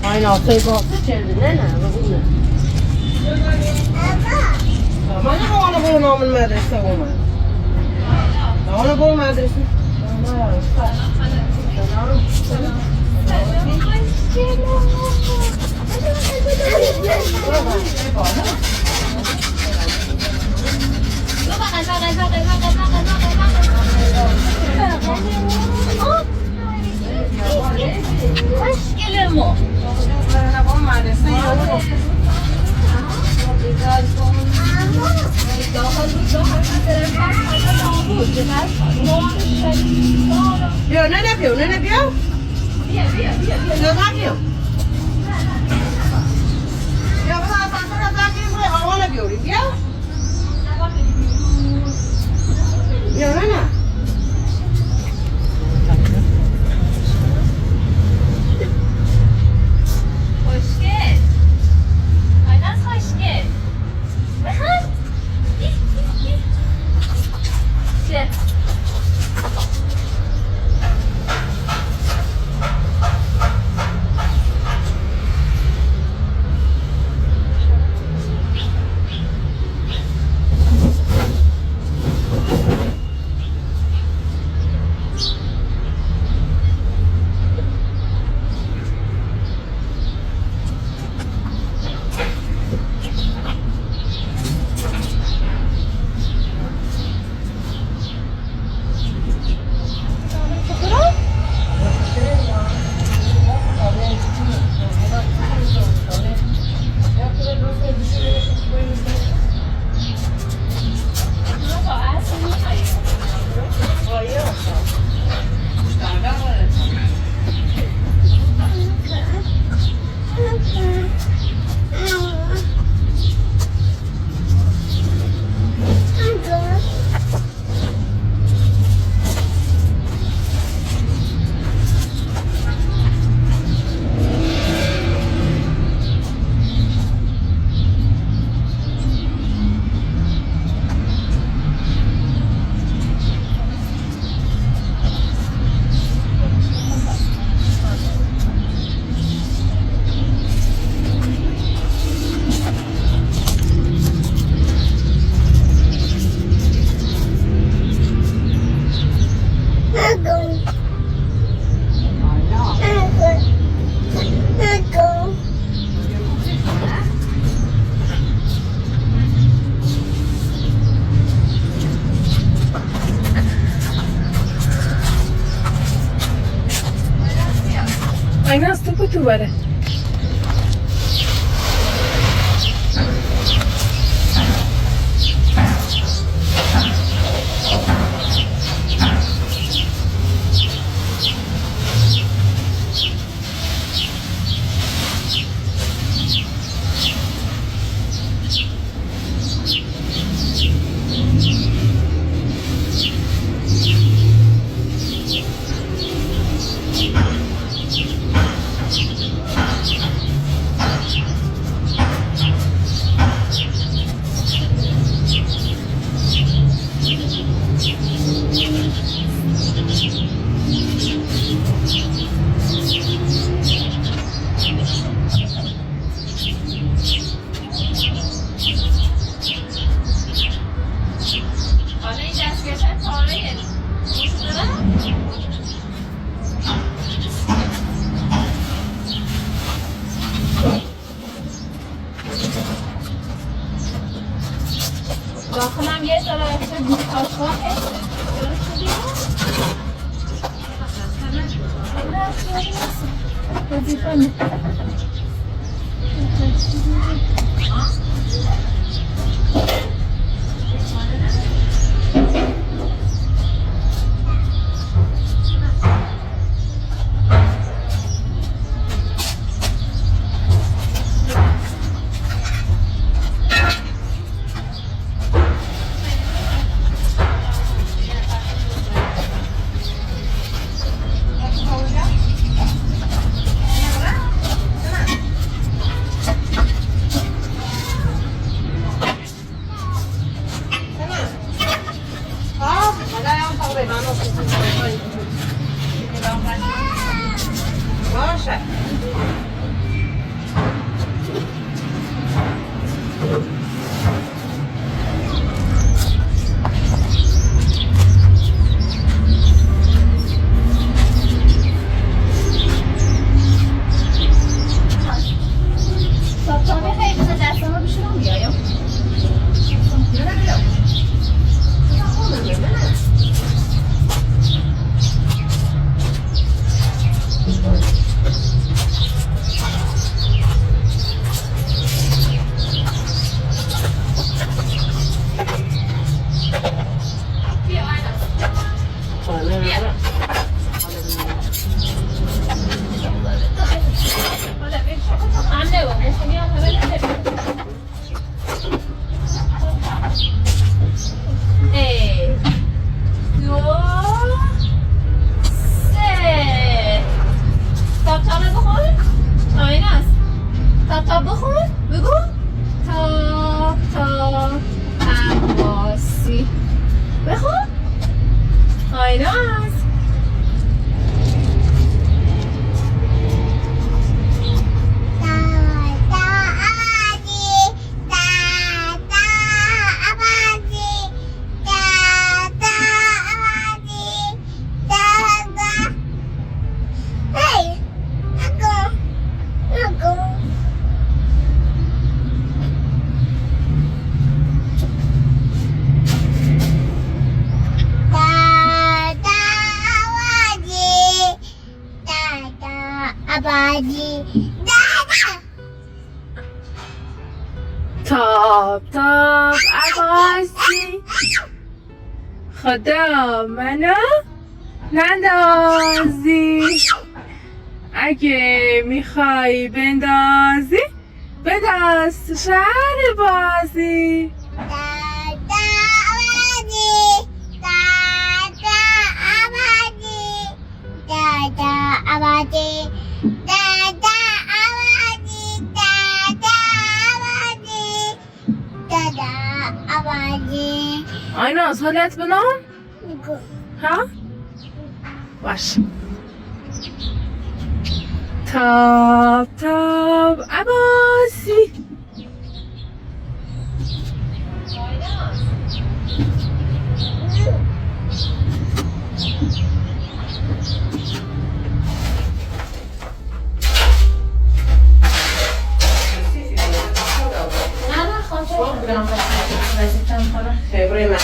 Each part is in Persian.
Ai no, sei poco c'è, non è una. Ma non vuole pure mamma in madrasa come? Non vuole pure madrasa? Hoş gelir mi? Biểu nó nè biểu. Nó ra biểu. Biểu nó ra cái người họ là biểu đi biểu. Biểu nó nè. Hoş gel. Aynen hoş gel. Gel. Aynen stop oturuyor. داخلم یه ذره بی‌آشوبه. تاب تاب عباسی خدا منو نندازی اگه میخوای بندازی به دست شهر بازی آیناز حالت بنام؟ ها؟ باش تاب تاب عباسی خبره من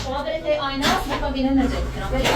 شما برید به آینه هست میخوام بینه نجات کنم برید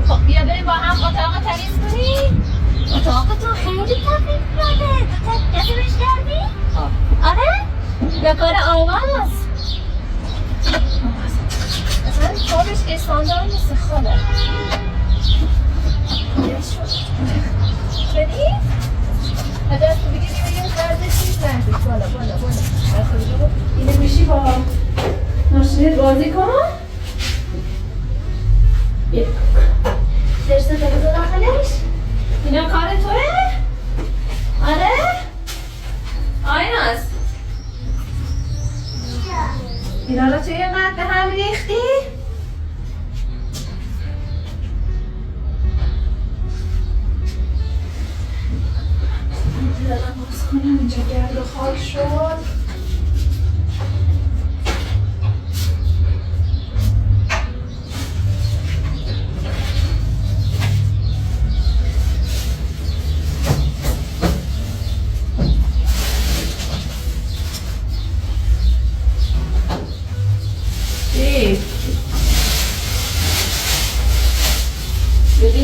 خب بیا بریم با هم اتاق تمیز کنیم. اتاق تو خیلی تمیز شده. تو دستش کردی؟ آره؟ یا کار آواز؟ اصلا خوابش استاندار نیست خاله. بریم؟ دست بگیری بگیم درد چیز نرده. بالا بالا بالا. اینه میشی با ماشینت بازی کن. بیا درست بگذار داخلش. اینا کار توه؟ آره؟ آیناز اینا رو توی قد هم ریختی؟ دلم باز کنم اینجا گرد و خاک شد.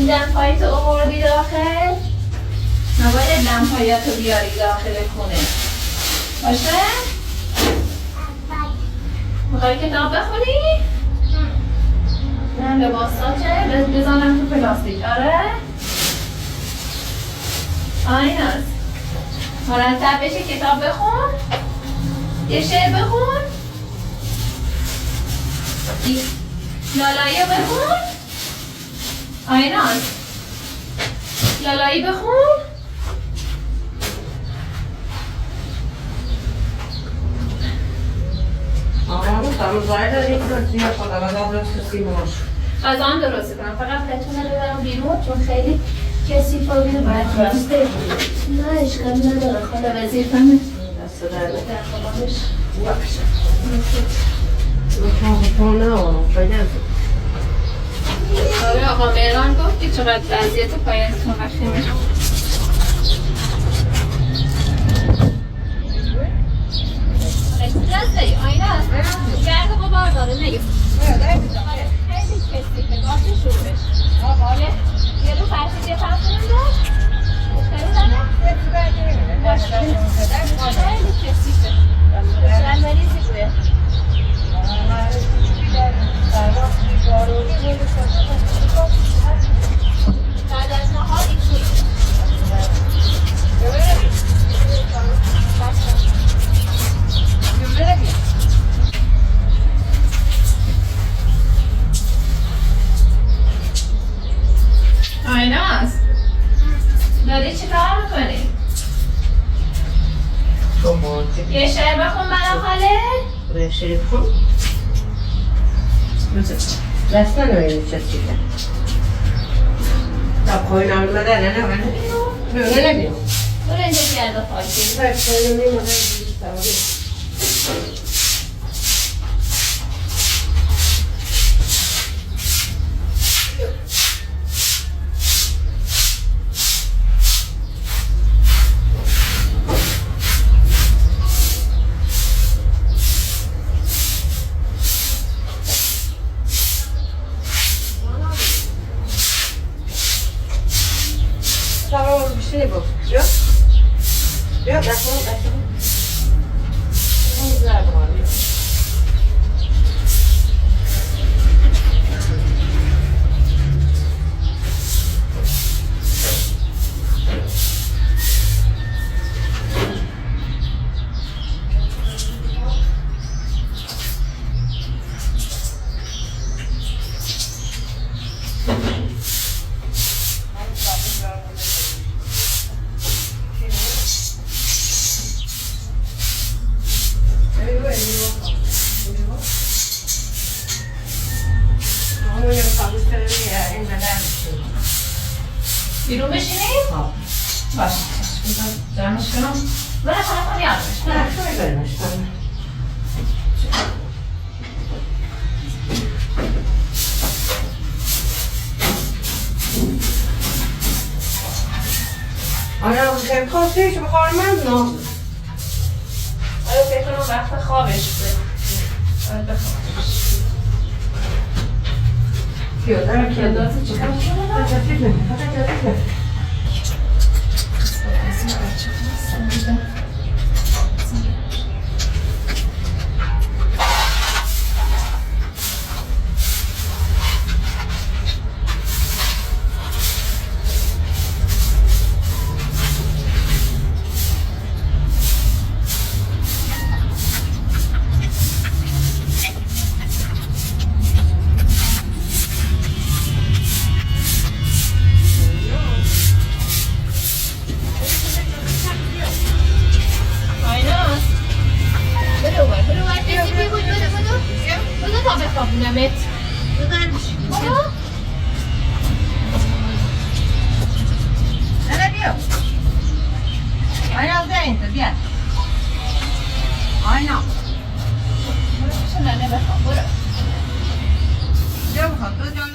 دمپایی تو آوردی داخل نباید دمپاییاتو بیاری داخل خونه باشه؟ میخوای کتاب بخونی؟ نه لباساته بزنم تو پلاستیک آره؟ آیناست مرتب بشه کتاب بخون یه شعر بخون لالایی بخون آیناست لالایی بخون Tam zajde rychle, já podávám prostě símoš. غذا هم درست کنم فقط بتونه ببرم بیرون چون خیلی کثیفه و اینو باید راسته نه اشکال نداره خاله وظیفمه دست درد در خودش باشه. میخوام نه بگم. آره آقا مهران گفت که چقدر وضعیت پایانتون وخیمه رسته آینه هست گرد غبار داره نگه خیلی کثیفه باشه شروعش یه رو فرسی دیگه فرق کنم داشت مشتری داره خیلی کثیفه بسیار مریضی بوده بعد از نهار این توی آیناس داری چی کار میکنی؟ یه شعر بخون برام خاله؟ یه شعر بخون؟ دست نمیدونی چه چیزه تا پایین آمد مدنه نه من نمیدونم برو اینجا گرده خواهی پایین نمیدونم مدنه Şey bu, yok? Yok, bakın. Güzel bu abi. بیرون بشینیم؟ باشه جمعش کنم برای خواهم یادمش نه شوی برمش آره خیلی خواسته چه بخوار من نه آره فکر کنم وقت خوابش بده باید بخوابش پیاده کلاسه چی کار کنم؟ بخوابونمت نه بیا آینا زنید بیا آینا چه نه بخواب برو بیا بخواب تو جان